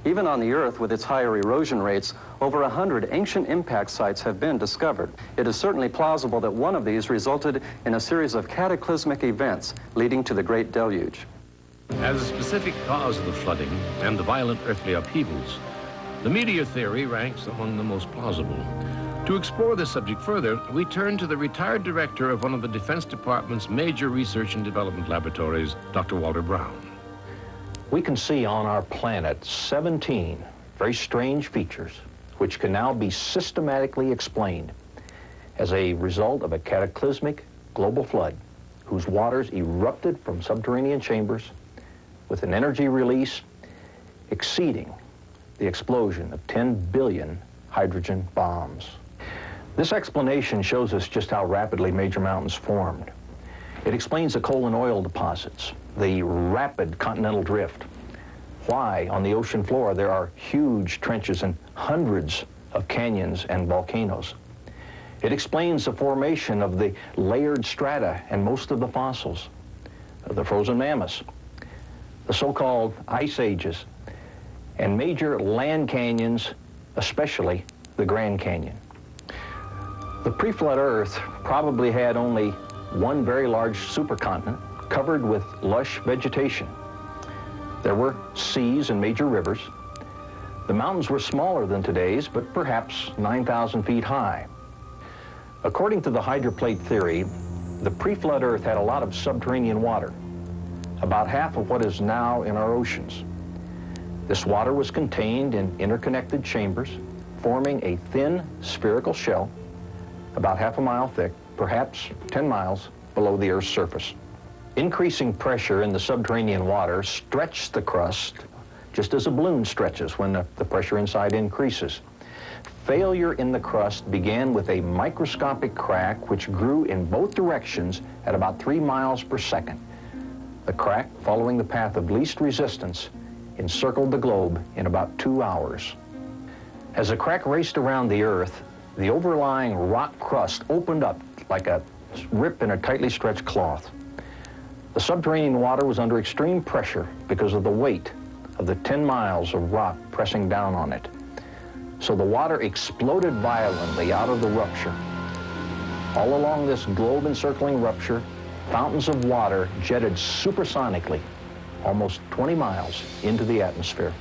Even on the Earth, with its higher erosion rates, over 100 ancient impact sites have been discovered. It is certainly plausible that one of these resulted in a series of cataclysmic events leading to the Great Deluge. As a specific cause of the flooding and the violent earthly upheavals, the meteor theory ranks among the most plausible. To explore this subject further, we turn to the retired director of one of the Defense Department's major research and development laboratories, Dr. Walter Brown. We can see on our planet 17 very strange features which can now be systematically explained as a result of a cataclysmic global flood whose waters erupted from subterranean chambers with an energy release exceeding the explosion of 10 billion hydrogen bombs. This explanation shows us just how rapidly major mountains formed. It explains the coal and oil deposits, the rapid continental drift, why on the ocean floor there are huge trenches and hundreds of canyons and volcanoes. It explains the formation of the layered strata and most of the fossils, the frozen mammoths, the so-called ice ages, and major land canyons, especially the Grand Canyon. The pre-flood Earth probably had only one very large supercontinent covered with lush vegetation. There were seas and major rivers. The mountains were smaller than today's, but perhaps 9,000 feet high. According to the hydroplate theory, the pre-flood Earth had a lot of subterranean water, about half of what is now in our oceans. This water was contained in interconnected chambers, forming a thin spherical shell about half a mile thick, perhaps 10 miles below the Earth's surface. Increasing pressure in the subterranean water stretched the crust just as a balloon stretches when the pressure inside increases. Failure in the crust began with a microscopic crack which grew in both directions at about 3 miles per second. The crack, following the path of least resistance, encircled the globe in about 2 hours. As the crack raced around the Earth, the overlying rock crust opened up like a rip in a tightly stretched cloth. The subterranean water was under extreme pressure because of the weight of the 10 miles of rock pressing down on it. So the water exploded violently out of the rupture. All along this globe-encircling rupture, fountains of water jetted supersonically almost 20 miles into the atmosphere.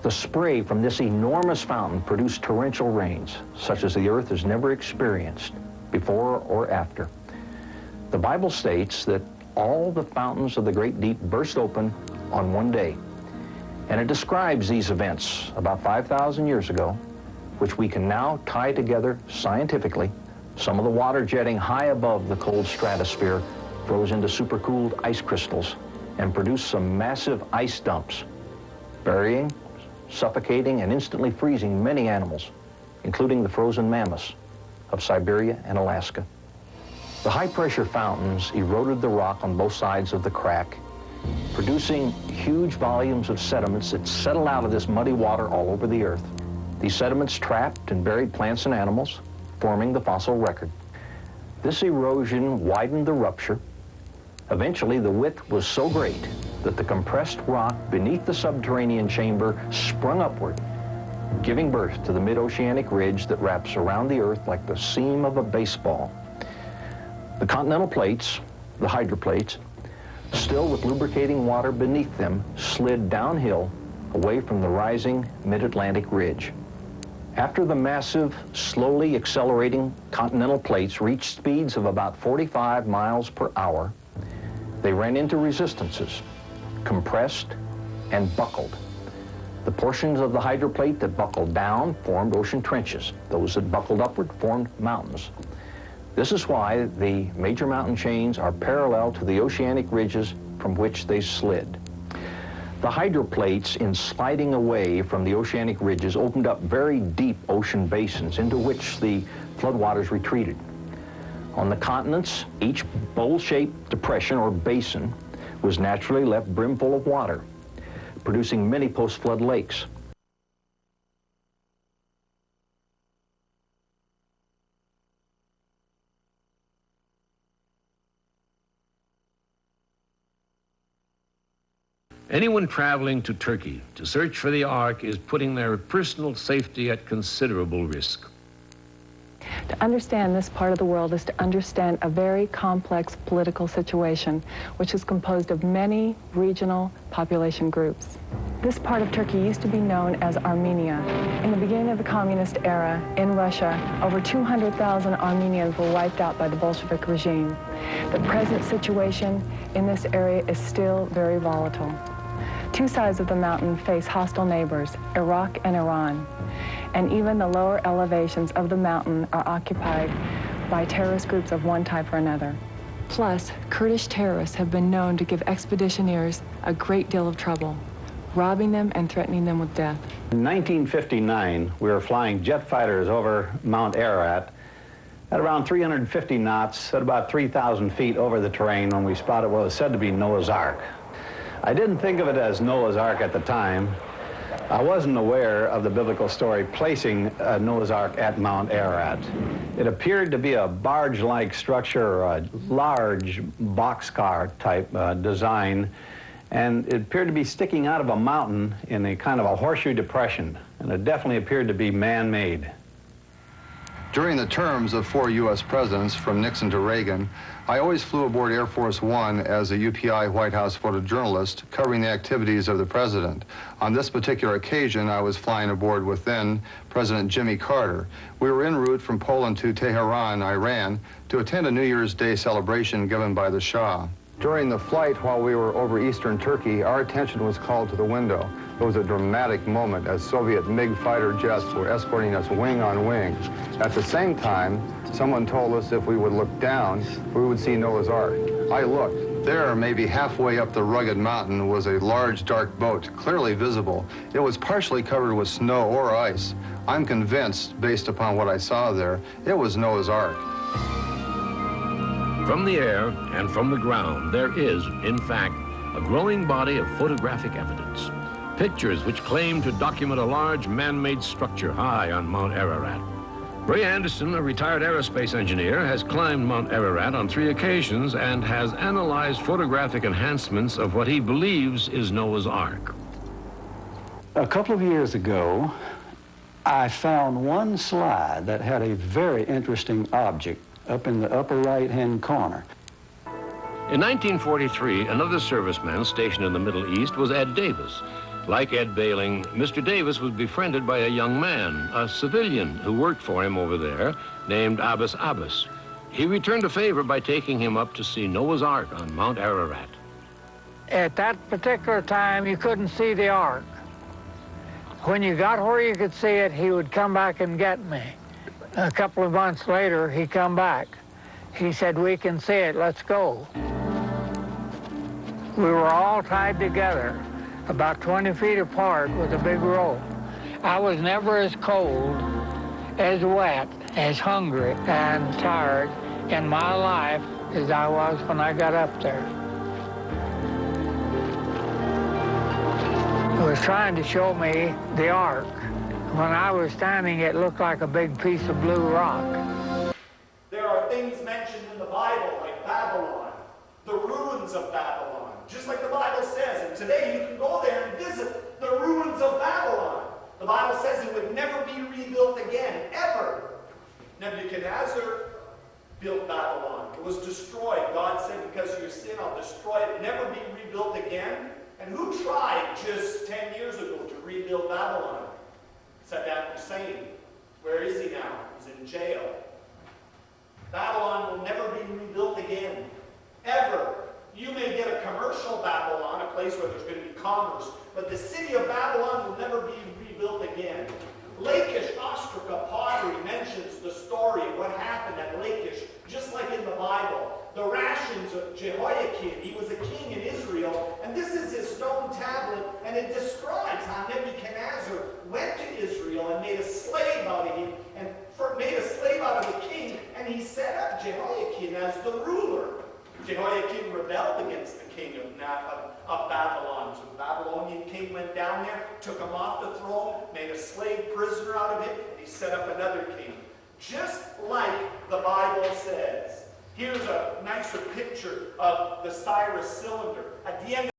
The spray from this enormous fountain produced torrential rains, such as the Earth has never experienced before or after. The Bible states that all the fountains of the great deep burst open on one day. And it describes these events about 5,000 years ago, which we can now tie together scientifically. Some of the water jetting high above the cold stratosphere froze into supercooled ice crystals and produced some massive ice dumps, burying, suffocating, and instantly freezing many animals, including the frozen mammoths of Siberia and Alaska. The high-pressure fountains eroded the rock on both sides of the crack, producing huge volumes of sediments that settled out of this muddy water all over the Earth. These sediments trapped and buried plants and animals, forming the fossil record. This erosion widened the rupture. Eventually, the width was so great that the compressed rock beneath the subterranean chamber sprung upward, giving birth to the mid-oceanic ridge that wraps around the Earth like the seam of a baseball. The continental plates, the hydroplates, still with lubricating water beneath them, slid downhill away from the rising mid-Atlantic ridge. After the massive, slowly accelerating continental plates reached speeds of about 45 miles per hour, they ran into resistances, compressed, and buckled. The portions of the hydroplate that buckled down formed ocean trenches. Those that buckled upward formed mountains. This is why the major mountain chains are parallel to the oceanic ridges from which they slid. The hydroplates, in sliding away from the oceanic ridges, opened up very deep ocean basins into which the floodwaters retreated. On the continents, each bowl-shaped depression or basin was naturally left brimful of water, producing many post-flood lakes. Anyone traveling to Turkey to search for the Ark is putting their personal safety at considerable risk. To understand this part of the world is to understand a very complex political situation, which is composed of many regional population groups. This part of Turkey used to be known as Armenia. In the beginning of the communist era in Russia, over 200,000 Armenians were wiped out by the Bolshevik regime. The present situation in this area is still very volatile. Two sides of the mountain face hostile neighbors, Iraq and Iran. And even the lower elevations of the mountain are occupied by terrorist groups of one type or another. Plus, Kurdish terrorists have been known to give expeditioneers a great deal of trouble, robbing them and threatening them with death. In 1959, we were flying jet fighters over Mount Ararat at around 350 knots at about 3,000 feet over the terrain when we spotted what was said to be Noah's Ark. I didn't think of it as Noah's Ark at the time. I wasn't aware of the biblical story placing Noah's Ark at Mount Ararat. It appeared to be a barge-like structure, or a large boxcar type design, and it appeared to be sticking out of a mountain in a kind of a horseshoe depression, and it definitely appeared to be man-made. During the terms of 4 U.S. presidents, from Nixon to Reagan, I always flew aboard Air Force One as a UPI White House photojournalist covering the activities of the president. On this particular occasion, I was flying aboard with then President Jimmy Carter. We were en route from Poland to Tehran, Iran, to attend a New Year's Day celebration given by the Shah. During the flight while we were over eastern Turkey, our attention was called to the window. It was a dramatic moment as Soviet MiG fighter jets were escorting us wing on wing. At the same time, someone told us if we would look down, we would see Noah's Ark. I looked. There, maybe halfway up the rugged mountain, was a large dark boat, clearly visible. It was partially covered with snow or ice. I'm convinced, based upon what I saw there, it was Noah's Ark. From the air and from the ground, there is, in fact, a growing body of photographic evidence. Pictures which claim to document a large man-made structure high on Mount Ararat. Ray Anderson, a retired aerospace engineer, has climbed Mount Ararat on 3 occasions and has analyzed photographic enhancements of what he believes is Noah's Ark. A couple of years ago, I found one slide that had a very interesting object up in the upper right-hand corner. In 1943, another serviceman stationed in the Middle East was Ed Davis. Like Ed Bailing, Mr. Davis was befriended by a young man, a civilian who worked for him over there, named Abbas Abbas. He returned a favor by taking him up to see Noah's Ark on Mount Ararat. At that particular time, you couldn't see the Ark. When you got where you could see it, he would come back and get me. A couple of months later, he come back. He said, "We can see it, let's go." We were all tied together, about 20 feet apart with a big rope. I was never as cold, as wet, as hungry and tired in my life as I was when I got up there. He was trying to show me the Ark. When I was standing, it looked like a big piece of blue rock. There are things mentioned in the Bible like Babylon, the ruins of Babylon, just like the Bible says. And today you can go there and visit the ruins of Babylon. The Bible says it would never be rebuilt again, ever. Nebuchadnezzar built Babylon. It was destroyed. God said, because of your sin, I'll destroy it, never be rebuilt again. And who tried just 10 years ago to rebuild Babylon? Saddam Hussein. Where is he now? He's in jail. Babylon will never be rebuilt again, ever. You may get a commercial Babylon, a place where there's going to be commerce, but the city of Babylon will never be rebuilt again. Lachish Ostraka pottery mentions the story of what happened at Lachish, just like in the Bible. The rations of Jehoiakim, he was a king in Israel, and this is his stone tablet, and it describes how Nebuchadnezzar went to Israel and made a slave out of him, and made a slave out of the king, and he set up Jehoiakim as the ruler. Jehoiakim rebelled against the king of Babylon. So the Babylonian king went down there, took him off the throne, made a slave prisoner out of him, and he set up another king. Just like the Bible says. Here's a nicer picture of the Cyrus cylinder. At the end